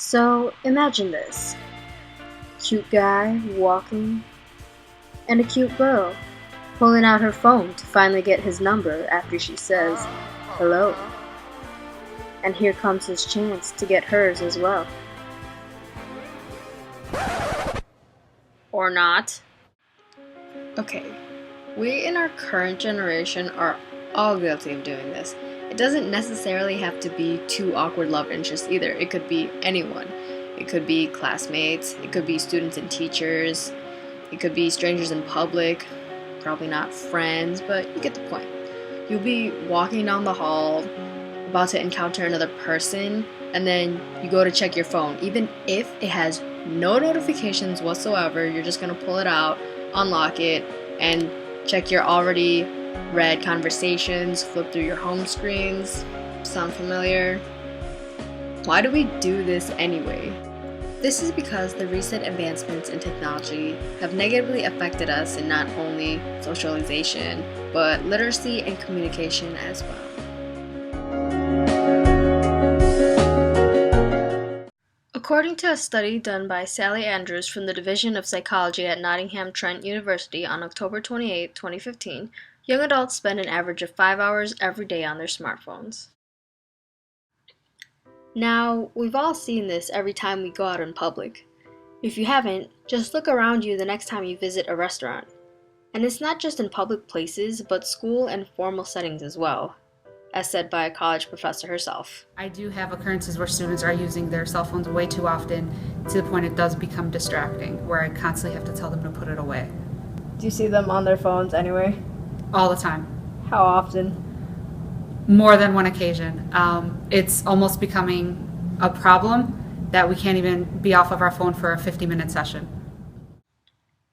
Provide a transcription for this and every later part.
So imagine this. Cute guy walking, and a cute girl pulling out her phone to finally get his number after she says hello. And here comes his chance to get hers as well. Or not. Okay, we in our current generation are all guilty of doing this. It doesn't necessarily have to be two awkward love interests either. It could be anyone. It could be classmates, it could be students and teachers, it could be strangers in public, probably not friends, but you get the point. You'll be walking down the hall, about to encounter another person, and then you go to check your phone. Even if it has no notifications whatsoever, you're just gonna pull it out, unlock it, and check your already read conversations, flip through your home screens. Sound familiar? Why do we do this anyway? This is because the recent advancements in technology have negatively affected us in not only socialization, but literacy and communication as well. According to a study done by Sally Andrews from the Division of Psychology at Nottingham Trent University on October 28, 2015, young adults spend an average of 5 hours every day on their smartphones. Now, we've all seen this every time we go out in public. If you haven't, just look around you the next time you visit a restaurant. And it's not just in public places, but school and formal settings as well, as said by a college professor herself. I do have occurrences where students are using their cell phones way too often to the point it does become distracting, where I constantly have to tell them to put it away. Do you see them on their phones anyway? All the time. How often? More than one occasion. It's almost becoming a problem that we can't even be off of our phone for a 50-minute session.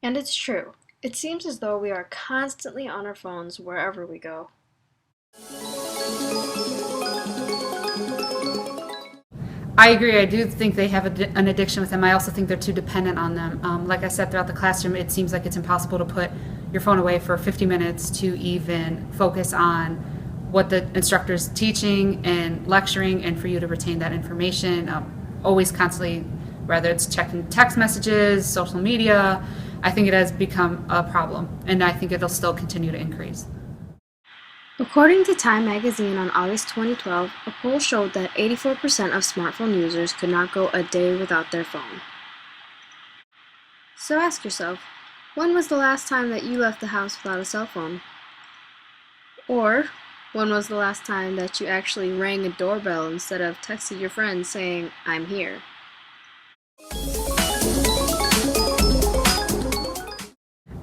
And it's true. It seems as though we are constantly on our phones wherever we go. I agree. I do think they have an addiction with them. I also think they're too dependent on them. Like I said, throughout the classroom, it seems like it's impossible to put your phone away for 50 minutes to even focus on what the instructor's teaching and lecturing, and for you to retain that information. Always constantly, whether it's checking text messages, social media, I think it has become a problem, and I think it'll still continue to increase. According to Time magazine on August 2012, a poll showed that 84% of smartphone users could not go a day without their phone. So ask yourself, when was the last time that you left the house without a cell phone? Or, when was the last time that you actually rang a doorbell instead of texted your friends saying, "I'm here"?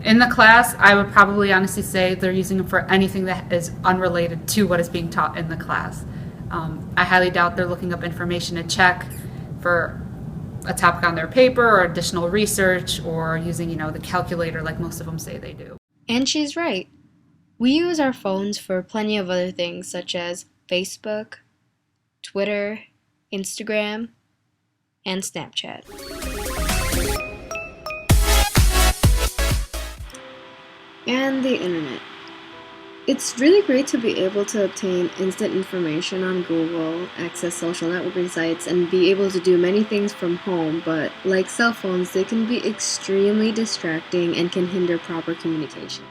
In the class, I would probably honestly say they're using them for anything that is unrelated to what is being taught in the class. I highly doubt they're looking up information to check for a topic on their paper or additional research, or using, the calculator like most of them say they do. And she's right. We use our phones for plenty of other things such as Facebook, Twitter, Instagram, and Snapchat. And the internet. It's really great to be able to obtain instant information on Google, access social networking sites, and be able to do many things from home, but like cell phones, they can be extremely distracting and can hinder proper communication.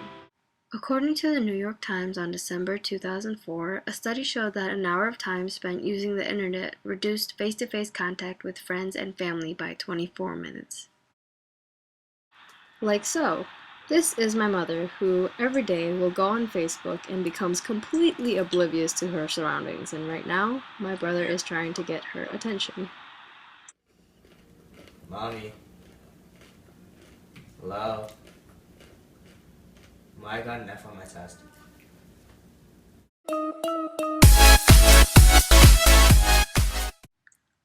According to the New York Times on December 2004, a study showed that an hour of time spent using the internet reduced face-to-face contact with friends and family by 24 minutes. Like so. This is my mother, who every day will go on Facebook and becomes completely oblivious to her surroundings, and right now, my brother is trying to get her attention. Mommy. Hello. I got an F on my test.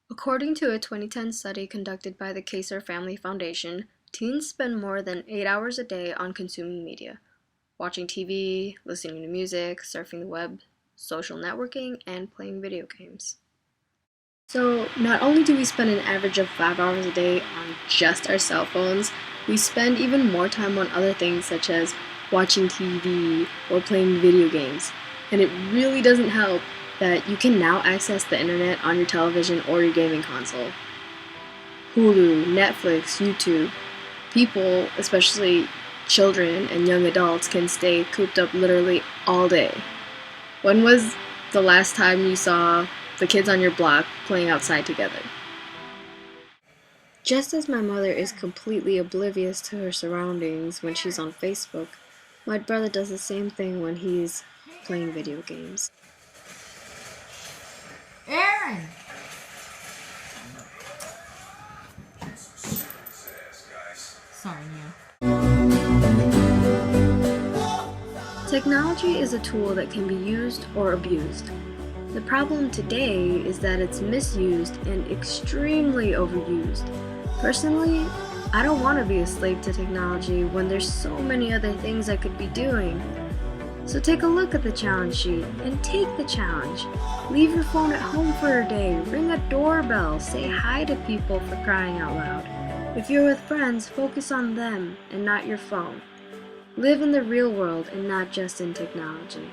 According to a 2010 study conducted by the Kaser Family Foundation, teens spend more than 8 hours a day on consuming media, watching TV, listening to music, surfing the web, social networking, and playing video games. So, not only do we spend an average of 5 hours a day on just our cell phones, we spend even more time on other things such as watching TV or playing video games. And it really doesn't help that you can now access the internet on your television or your gaming console. Hulu, Netflix, YouTube. People, especially children and young adults, can stay cooped up literally all day. When was the last time you saw the kids on your block playing outside together? Just as my mother is completely oblivious to her surroundings when she's on Facebook, my brother does the same thing when he's playing video games. Aaron! Sorry, Technology is a tool that can be used or abused. The problem today is that it's misused and extremely overused. Personally, I don't want to be a slave to technology when there's so many other things I could be doing. So take a look at the challenge sheet and take the challenge. Leave your phone at home for a day, ring a doorbell, say hi to people for crying out loud. If you're with friends, focus on them and not your phone. Live in the real world and not just in technology.